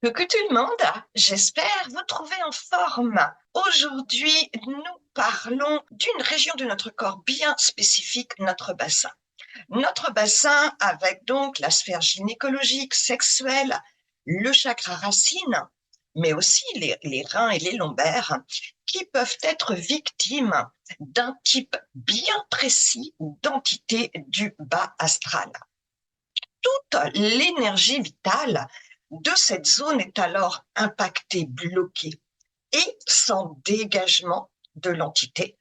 Coucou tout le monde, j'espère vous trouver en forme. Aujourd'hui, nous parlons d'une région de notre corps bien spécifique, notre bassin. Notre bassin avec donc la sphère gynécologique, sexuelle, le chakra racine, mais aussi les reins et les lombaires, qui peuvent être victimes d'un type bien précis d'entité du bas astral. Toute l'énergie vitale de cette zone est alors impactée, bloquée, et sans dégagement de l'entité,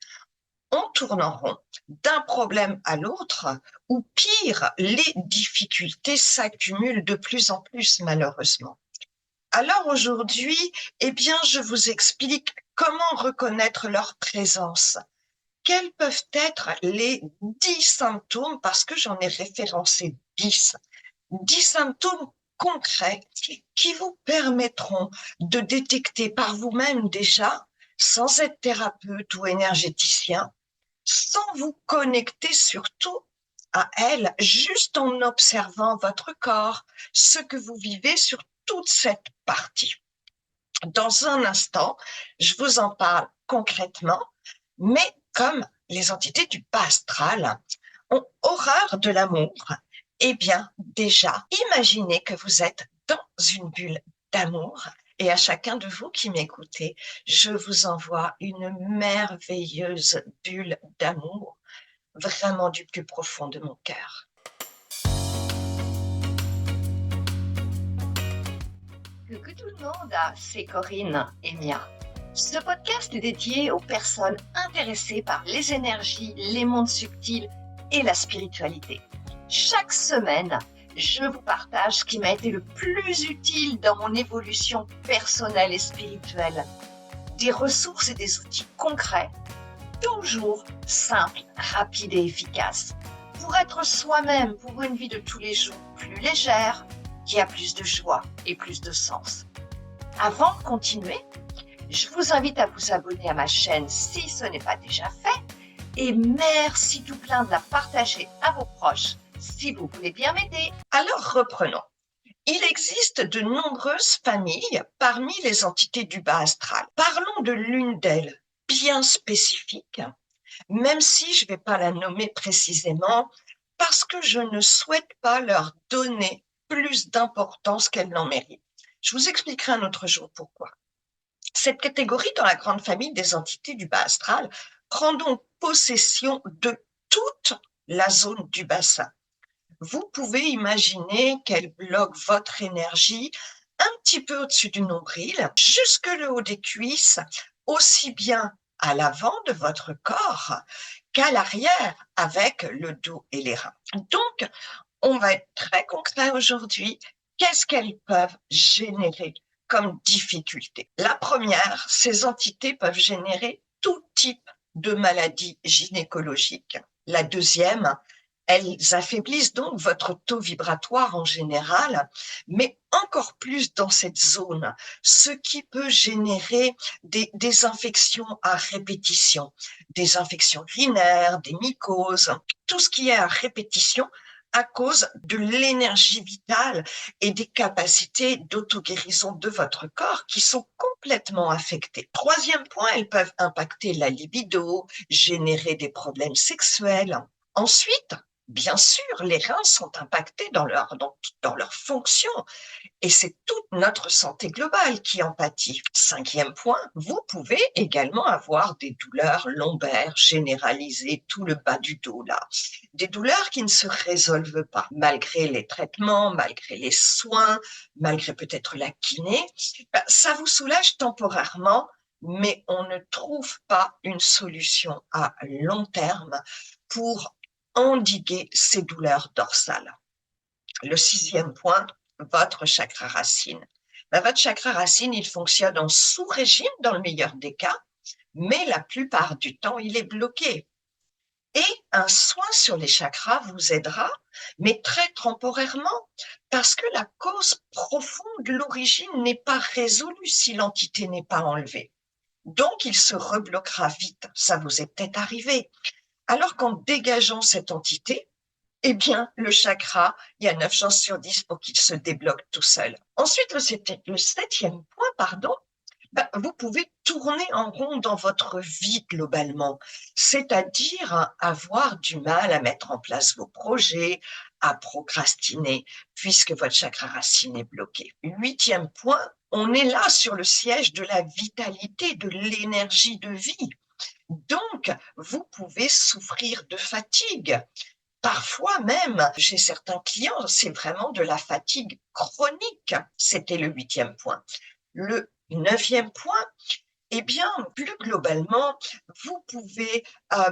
on tourne en rond d'un problème à l'autre, ou pire, les difficultés s'accumulent de plus en plus malheureusement. Alors aujourd'hui, eh bien, je vous explique comment reconnaître leur présence. Quels peuvent être les 10 symptômes, parce que j'en ai référencé 10 symptômes concrets qui vous permettront de détecter par vous-même déjà, sans être thérapeute ou énergéticien, sans vous connecter surtout à elle, juste en observant votre corps, ce que vous vivez sur toute cette partie. Dans un instant, je vous en parle concrètement, mais comme les entités du bas astral ont horreur de l'amour, eh bien, déjà, imaginez que vous êtes dans une bulle d'amour. Et à chacun de vous qui m'écoutez, je vous envoie une merveilleuse bulle d'amour, vraiment du plus profond de mon cœur. Coucou tout le monde, c'est Corinne et Mia. Ce podcast est dédié aux personnes intéressées par les énergies, les mondes subtils et la spiritualité. Chaque semaine, je vous partage ce qui m'a été le plus utile dans mon évolution personnelle et spirituelle. Des ressources et des outils concrets, toujours simples, rapides et efficaces, pour être soi-même pour une vie de tous les jours plus légère, qui a plus de joie et plus de sens. Avant de continuer, je vous invite à vous abonner à ma chaîne si ce n'est pas déjà fait, et merci tout plein de la partager à vos proches si vous voulez bien m'aider. Alors reprenons. Il existe de nombreuses familles parmi les entités du bas astral. Parlons de l'une d'elles, bien spécifique, même si je ne vais pas la nommer précisément, parce que je ne souhaite pas leur donner plus d'importance qu'elle n'en mérite. Je vous expliquerai un autre jour pourquoi. Cette catégorie dans la grande famille des entités du bas astral prend donc possession de toute la zone du bassin. Vous pouvez imaginer qu'elle bloque votre énergie un petit peu au-dessus du nombril, jusque le haut des cuisses, aussi bien à l'avant de votre corps qu'à l'arrière avec le dos et les reins. Donc, on va être très concret aujourd'hui. Qu'est-ce qu'elles peuvent générer comme difficulté? La première, ces entités peuvent générer tout type de maladies gynécologiques. La deuxième, elles affaiblissent donc votre taux vibratoire en général, mais encore plus dans cette zone, ce qui peut générer des infections à répétition, des infections urinaires, des mycoses, tout ce qui est à répétition à cause de l'énergie vitale et des capacités d'auto-guérison de votre corps qui sont complètement affectées. Troisième point, elles peuvent impacter la libido, générer des problèmes sexuels. Ensuite, bien sûr, les reins sont impactés dans leur fonction et c'est toute notre santé globale qui en pâtit. Cinquième point, vous pouvez également avoir des douleurs lombaires généralisées, tout le bas du dos là. Des douleurs qui ne se résolvent pas, malgré les traitements, malgré les soins, malgré peut-être la kiné. Ça vous soulage temporairement, mais on ne trouve pas une solution à long terme pour endiguer ces douleurs dorsales. Le sixième point, votre chakra racine. Votre chakra racine, il fonctionne en sous-régime dans le meilleur des cas, mais la plupart du temps, il est bloqué. Et un soin sur les chakras vous aidera, mais très temporairement, parce que la cause profonde, l'origine n'est pas résolue si l'entité n'est pas enlevée. Donc, il se rebloquera vite. Ça vous est peut-être arrivé. Alors qu'en dégageant cette entité, eh bien, le chakra, il y a 9 chances sur 10 pour qu'il se débloque tout seul. Ensuite, le septième point, vous pouvez tourner en rond dans votre vie globalement, c'est-à-dire avoir du mal à mettre en place vos projets, à procrastiner, puisque votre chakra racine est bloqué. Huitième point, on est là sur le siège de la vitalité, de l'énergie de vie. Donc, vous pouvez souffrir de fatigue. Parfois même, chez certains clients, c'est vraiment de la fatigue chronique. C'était le huitième point. Le neuvième point, eh bien, plus globalement, vous pouvez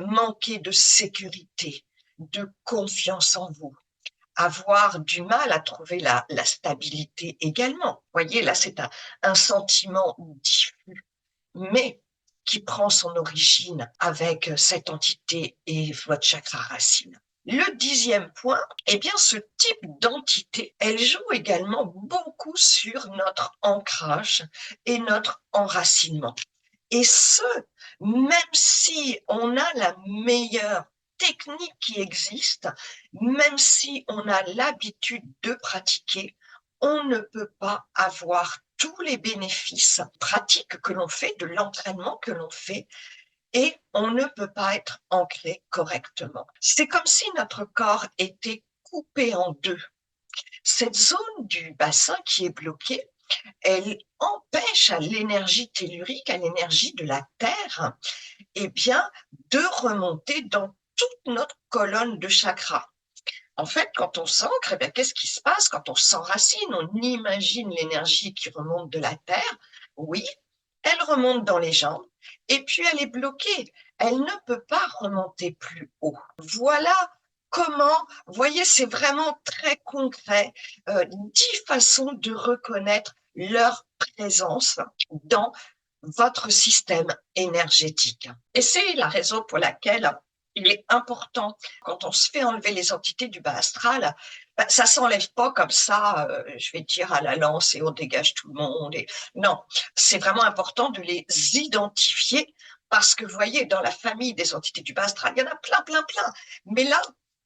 manquer de sécurité, de confiance en vous, avoir du mal à trouver la stabilité également. Vous voyez, là, c'est un sentiment diffus, mais qui prend son origine avec cette entité et votre chakra racine. Le dixième point, eh bien, ce type d'entité, elle joue également beaucoup sur notre ancrage et notre enracinement. Et ce, même si on a la meilleure technique qui existe, même si on a l'habitude de pratiquer, on ne peut pas avoir tous les bénéfices pratiques que l'on fait, de l'entraînement que l'on fait, et on ne peut pas être ancré correctement. C'est comme si notre corps était coupé en deux. Cette zone du bassin qui est bloquée, elle empêche à l'énergie tellurique, à l'énergie de la Terre, eh bien, de remonter dans toute notre colonne de chakras. En fait, quand on s'ancre, eh bien, qu'est-ce qui se passe? Quand on s'enracine, on imagine l'énergie qui remonte de la Terre. Oui, elle remonte dans les jambes et puis elle est bloquée. Elle ne peut pas remonter plus haut. Voilà comment, vous voyez, c'est vraiment très concret, 10 façons de reconnaître leur présence dans votre système énergétique. Et c'est la raison pour laquelle il est important, quand on se fait enlever les entités du bas astral, ça s'enlève pas comme ça, je vais dire à la lance et on dégage tout le monde. Non, c'est vraiment important de les identifier parce que vous voyez, dans la famille des entités du bas astral, il y en a plein. Mais là,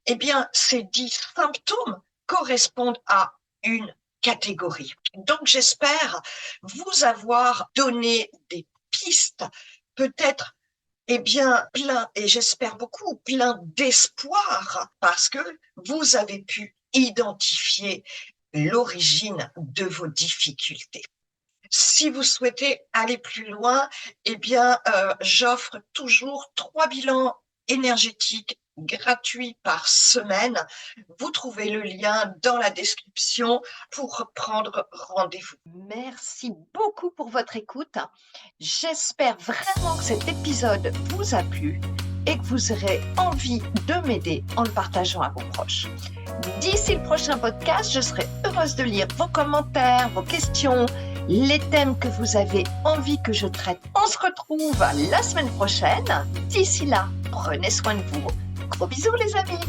eh bien, ces 10 symptômes correspondent à une catégorie. Donc, j'espère vous avoir donné des pistes, peut-être plein, et j'espère beaucoup, plein d'espoir, parce que vous avez pu identifier l'origine de vos difficultés. Si vous souhaitez aller plus loin, j'offre toujours 3 bilans énergétiques gratuits par semaine. Vous trouvez le lien dans la description pour prendre rendez-vous. Merci beaucoup pour votre écoute. J'espère vraiment que cet épisode vous a plu et que vous aurez envie de m'aider en le partageant à vos proches. D'ici le prochain podcast, je serai heureuse de lire vos commentaires, vos questions, les thèmes que vous avez envie que je traite. On se retrouve la semaine prochaine. D'ici là, prenez soin de vous. Gros bisous les amis.